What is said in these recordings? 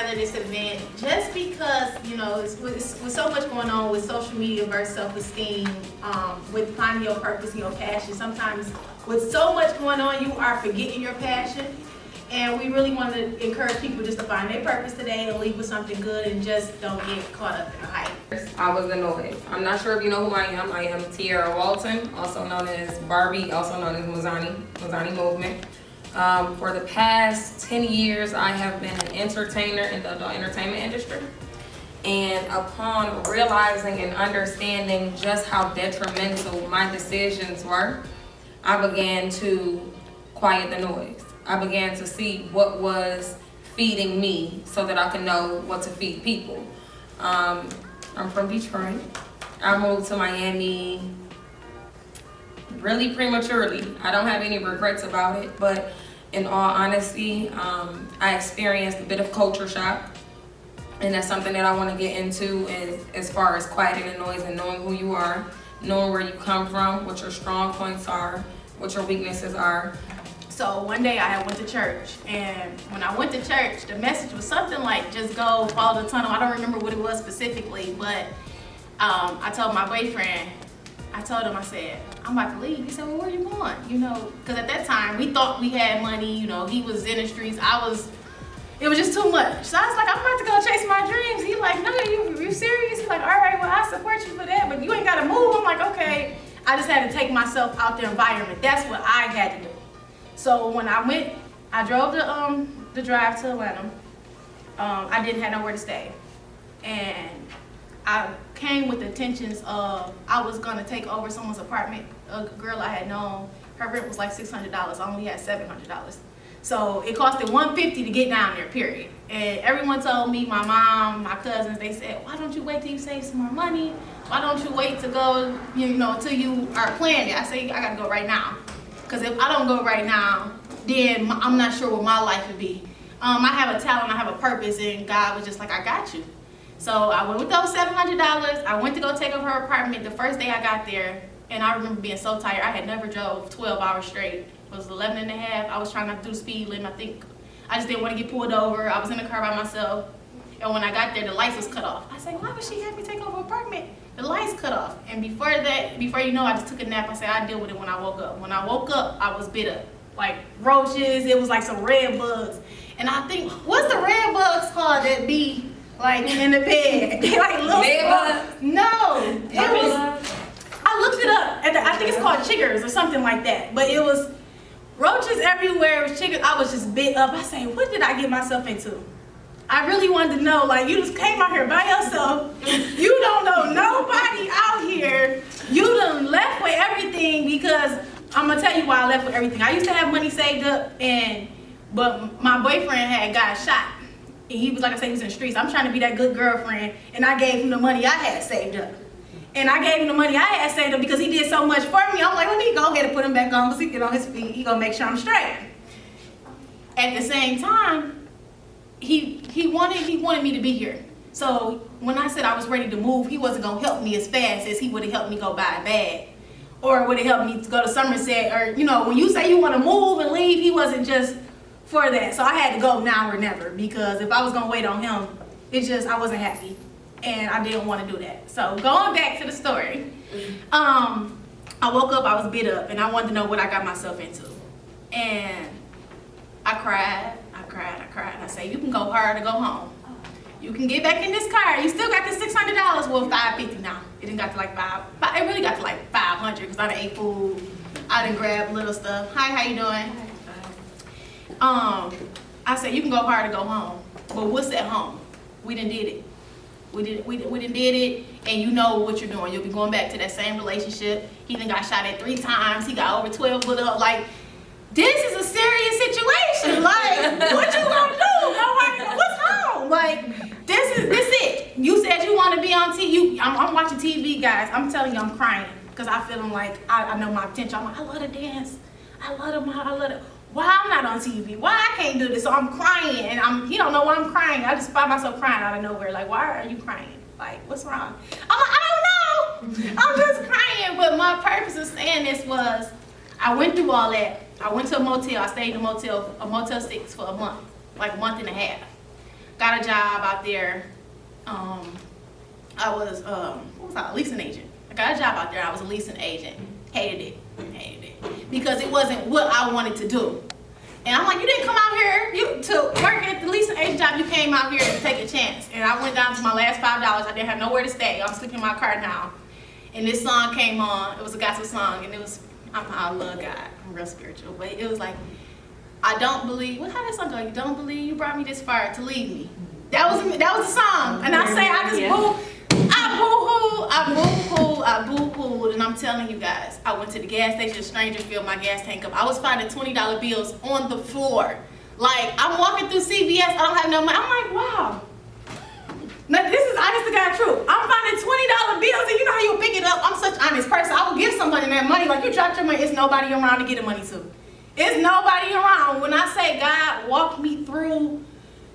together this event just because, you know, with so much going on with social media versus self-esteem, with finding your purpose and your passion. Sometimes with so much going on, you are forgetting your passion. And we really want to encourage people just to find their purpose today and leave with something good and just don't get caught up in the hype. I was the noise. I'm not sure if you know who I am. I am Tiara Walton, also known as Barbie, also known as Mozani Movement. For the past 10 years, I have been an entertainer in the adult entertainment industry. And upon realizing and understanding just how detrimental my decisions were, I began to quiet the noise. I began to see what was feeding me so that I can know what to feed people. I'm from Detroit. I moved to Miami really prematurely. I don't have any regrets about it, but in all honesty, I experienced a bit of culture shock, and that's something that I want to get into as far as quieting the noise and knowing who you are, knowing where you come from, what your strong points are, what your weaknesses are. So one day I went to church, and when I went to church, the message was something like, just go follow the tunnel. I don't remember what it was specifically, but I told my boyfriend, I said, I'm about to leave. He said, well, where are you going? You know, because at that time, we thought we had money, you know, he was in the streets, it was just too much. So I was like, I'm about to go chase my dreams. He's like, no, you serious? He's like, all right, well, I support you for that, but you ain't got to move. I'm like, okay. I just had to take myself out the environment. That's what I had to do. So when I went, I drove the drive to Atlanta. I didn't have nowhere to stay. And I came with the intentions of, I was gonna take over someone's apartment. A girl I had known, her rent was like $600. I only had $700. So it costed $150 to get down there, period. And everyone told me, my mom, my cousins, they said, why don't you wait till you save some more money? Why don't you wait to go, you know, until you are planning? I say, I gotta go right now. Because if I don't go right now, then I'm not sure what my life would be. I have a talent, I have a purpose, and God was just like, I got you. So I went with those $700. I went to go take over her apartment the first day I got there, and I remember being so tired. I had never drove 12 hours straight. It was 11 and a half. I was trying not to do the speed limit. I think I just didn't want to get pulled over. I was in the car by myself, and when I got there, the lights was cut off. I said, why would she have me take over her apartment? The lights cut off. And before you know, I just took a nap. I said, I'd deal with it when I woke up. When I woke up, I was bit up. Like roaches, it was like some red bugs. And I think, what's the red bugs called that be like in the bed? They like little bugs. No, it was, I looked it up. I think it's called chiggers or something like that. But it was roaches everywhere, it was chiggers. I was just bit up. I say, what did I get myself into? I really wanted to know, like, you just came out here by yourself. You don't know nobody out here. You done left with everything, because I'm gonna tell you why I left with everything. I used to have money saved up, but my boyfriend had got shot. And he was, like I said, he was in the streets. I'm trying to be that good girlfriend, and I gave him the money I had saved up. And I gave him the money I had saved up because he did so much for me. I'm like, let me go ahead and put him back on, because he get on his feet. He gonna make sure I'm straight. At the same time, he wanted me to be here. So when I said I was ready to move, he wasn't gonna help me as fast as he would have helped me go buy a bag, or would have helped me to go to Somerset, or, you know, when you say you want to move and leave, he wasn't just for that. So I had to go now or never, because if I was gonna wait on him, I wasn't happy, and I didn't want to do that. So going back to the story, I woke up, I was bit up, and I wanted to know what I got myself into, and I cried. I say, you can go hard or go home. You can get back in this car. You still got the $600. Well, $550 now. It didn't got to like it really got to like $500, because I done ate food. I done grabbed little stuff. Hi, how you doing? I said, you can go hard or go home. But what's at home? We done did it. We done did it, and you know what you're doing. You'll be going back to that same relationship. He done got shot at 3 times. He got over 12 bullet holes. Like, this is a serious situation. Like, what you gonna do? What's wrong? Like, this it. You said you want to be on TV. I'm watching TV, guys. I'm telling you, I'm crying, because I feel like I know my potential. I'm like, I love to dance. I love to. Why I'm not on TV? Why I can't do this? So I'm crying, and he don't know why I'm crying. I just find myself crying out of nowhere. Like, why are you crying? Like, what's wrong? I'm like, I don't know. I'm just crying. But my purpose of saying this was, I went through all that. I went to a motel. I stayed in a Motel 6 for a month, like a month and a half. got a job out there. I was what was I? A leasing agent. I got a job out there. I was a leasing agent. Hated it because it wasn't what I wanted to do. And I'm like, you didn't come out here to work at the leasing agent job. You came out here to take a chance. And I went down to my last $5. I didn't have nowhere to stay. I'm sleeping in my car now. And this song came on. It was a gospel song, and it was I love God. I'm real spiritual, but it was like, I don't believe. How did that song go? You don't believe you brought me this far to leave me. That was the song. And I say I just boo-hooed, and I'm telling you guys, I went to the gas station, a stranger filled my gas tank up. I was finding $20 bills on the floor. Like, I'm walking through CVS, I don't have no money. I'm like, wow. Now, this is honest to God truth. I'm finding $20 bills, and you know how you pick it up. I'm such an honest person. I will give somebody that money. Like, you dropped your money, it's nobody around to get the money to. It's nobody around. When I say God walked me through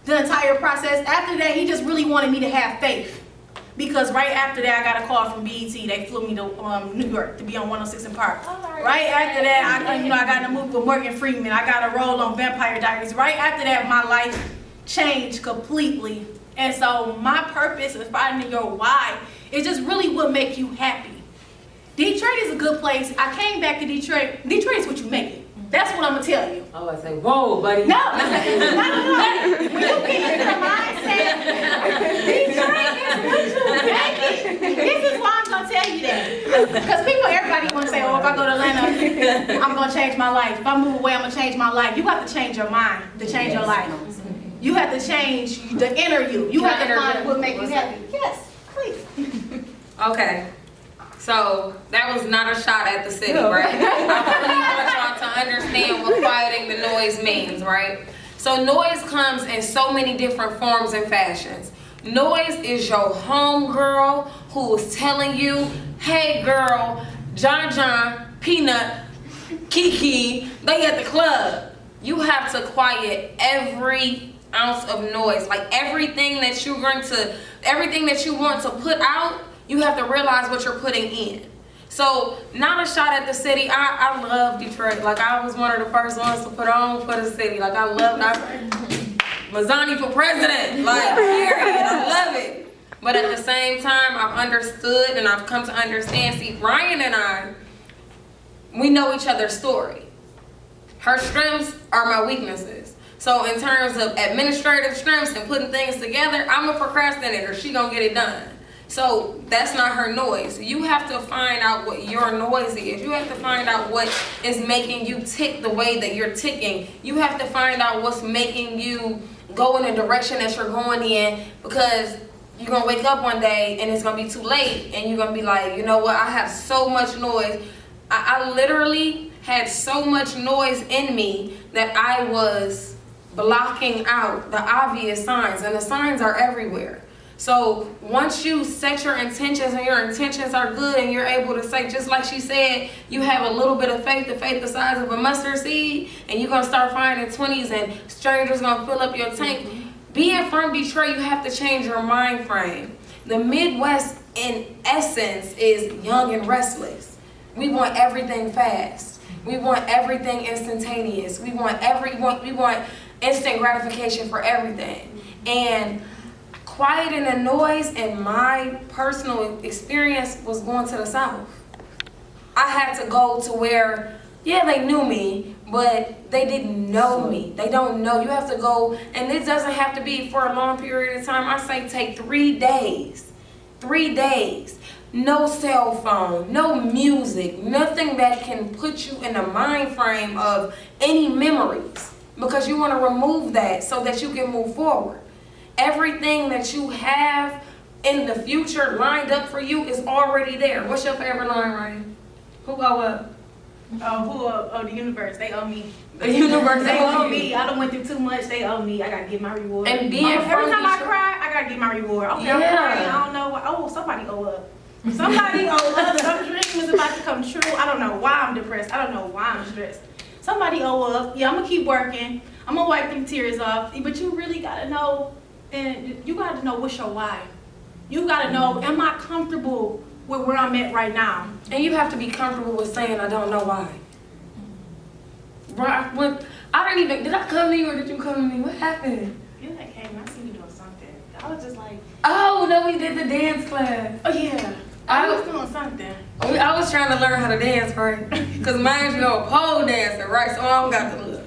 the entire process, after that, he just really wanted me to have faith. Because right after that, I got a call from BET. They flew me to New York to be on 106 in Park. Right after that, I got in a movie with Morgan Freeman. I got a role on Vampire Diaries. Right after that, my life changed completely. And so my purpose of finding your why is just really what make you happy. Detroit is a good place. I came back to Detroit. Detroit is what you make it. That's what I'm gonna tell you. Oh, I say, whoa, buddy. No. When you get into the mindset, Detroit is what you make it. This is why I'm gonna tell you that. Because everybody wanna say, oh, if I go to Atlanta, I'm gonna change my life. If I move away, I'm gonna change my life. You have to change your mind to change your life. You have to change the inner you. You have to find what makes you happy. Yes, please. Okay. So that was not a shot at the city, right? I really want y'all to understand what quieting the noise means, right? So noise comes in so many different forms and fashions. Noise is your homegirl who is telling you, hey girl, John, Peanut, Kiki, they at the club. You have to quiet every ounce of noise. Like everything that you want to put out, you have to realize what you're putting in. So, not a shot at the city. I love Detroit. Like, I was one of the first ones to put on for the city. Like, I love Mazzani for president. Like, period. I love it. But at the same time, I've understood and I've come to understand. See, Ryan and I, we know each other's story. Her strengths are my weaknesses. So, in terms of administrative strengths and putting things together, I'm a procrastinator. She gonna get it done. So that's not her noise. You have to find out what your noise is. You have to find out what is making you tick the way that you're ticking. You have to find out what's making you go in the direction that you're going in, because you're going to wake up one day and it's going to be too late and you're going to be like, you know what, I have so much noise. I literally had so much noise in me that I was blocking out the obvious signs, and the signs are everywhere. So once you set your intentions and your intentions are good and you're able to say, just like she said, you have a little bit of faith, the faith the size of a mustard seed, and you're going to start finding 20s and strangers going to fill up your tank. Being from Detroit, you have to change your mind frame. The Midwest, in essence, is young and restless. We want everything fast. We want everything instantaneous. We want instant gratification for everything. And quieting the noise, in my personal experience, was going to the South. I had to go to where, yeah, they knew me, but they didn't know me. They don't know. You have to go, and it doesn't have to be for a long period of time. I say take 3 days. 3 days. No cell phone, no music, nothing that can put you in the mind frame of any memories, because you want to remove that so that you can move forward. Everything that you have in the future lined up for you is already there. What's your favorite line, Ryan? Who owe up? Oh, the universe. They owe me. The universe, they owe me. I done went through too much. They owe me. I gotta get my reward. And being every time I cry, I gotta get my reward. Okay, yeah. I'm crying. I don't know why. Oh, somebody owe up. Somebody owe up. Some dream is about to come true. I don't know why I'm depressed. I don't know why I'm stressed. Somebody owe up. Yeah, I'm gonna keep working. I'm gonna wipe them tears off. But you really gotta know. And you got to know what's your why. You got to know, am I comfortable with where I'm at right now? And you have to be comfortable with saying, I don't know why. Bro, I didn't even, did I come to you or did you come to me? What happened? You like, hey, I see you doing I was just like, Oh, no, we did the dance class. oh yeah, I was doing something. I was trying to learn how to dance, right? Because mind you, I'm a pole dancer, right? So I don't got the look.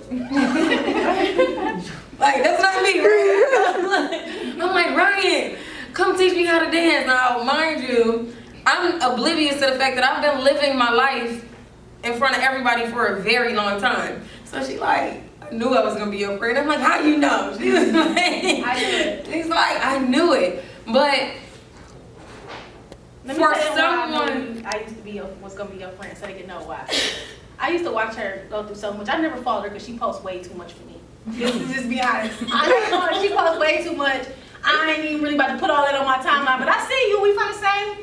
Like, that's not me, right? I'm like, Ryan, come teach me how to dance. Now, mind you, I'm oblivious to the fact that I've been living my life in front of everybody for a very long time. So she like, I knew I was gonna be your friend. I'm like, how you know? She was like, I did. She's like, I knew it. But Let me for tell you why someone, I used to be was gonna be your friend, so they could know why. I used to watch her go through so much. I never followed her because she posts way too much for me. Just be honest. I never followed her. She posts way too much. I ain't even really about to put all that on my timeline, but I see you. We from the same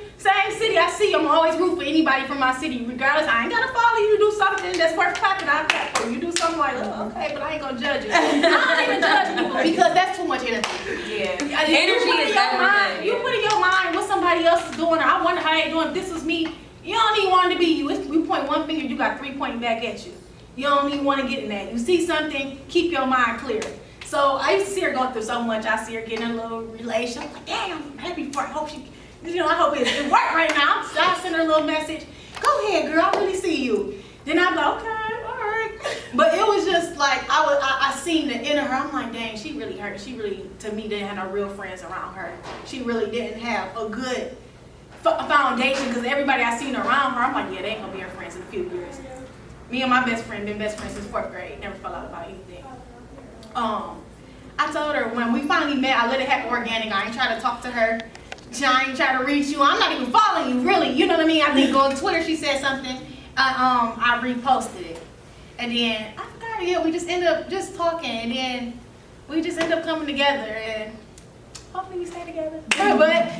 city. I see you. I'm always root for anybody from my city, regardless. I ain't gotta follow you to do something that's worth clapping. I'll clap for you. You do something like, oh, okay, but I ain't gonna judge you. I don't even judge people because that's too much energy. yeah, Energy is everything. You put in your mind what somebody else is doing, or I wonder how they doing. If this was me. You don't even want it to be you. We point one finger, you got 3 pointing back at you. You don't even want to get in that. You see something, keep your mind clear. So I used to see her going through so much. I see her getting a little relation. I'm like, damn, I'm happy for her. I hope she, I hope it worked right now. So I send her a little message. Go ahead, girl. I really see you. Then I'm like, okay, all right. But it was just like I seen the inner her. I'm like, dang, she really hurt. She really, to me, didn't have no real friends around her. She really didn't have a good foundation, because everybody I seen around her, I'm like, yeah, they ain't gonna be her friends in a few years. Me and my best friend been best friends since 4th grade. Never fell out about anything. I told her when we finally met, I let it happen organic. I ain't try to talk to her. I ain't try to reach you. I'm not even following you, really. You know what I mean? I think on Twitter she said something. I reposted it, and then I forgot it. Yeah, we just ended up just talking, and then we just ended up coming together, and hopefully we stay together. But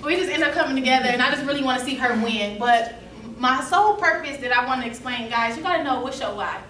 we just end up coming together, and I just really want to see her win. But my sole purpose that I want to explain, guys, you got to know what's your why.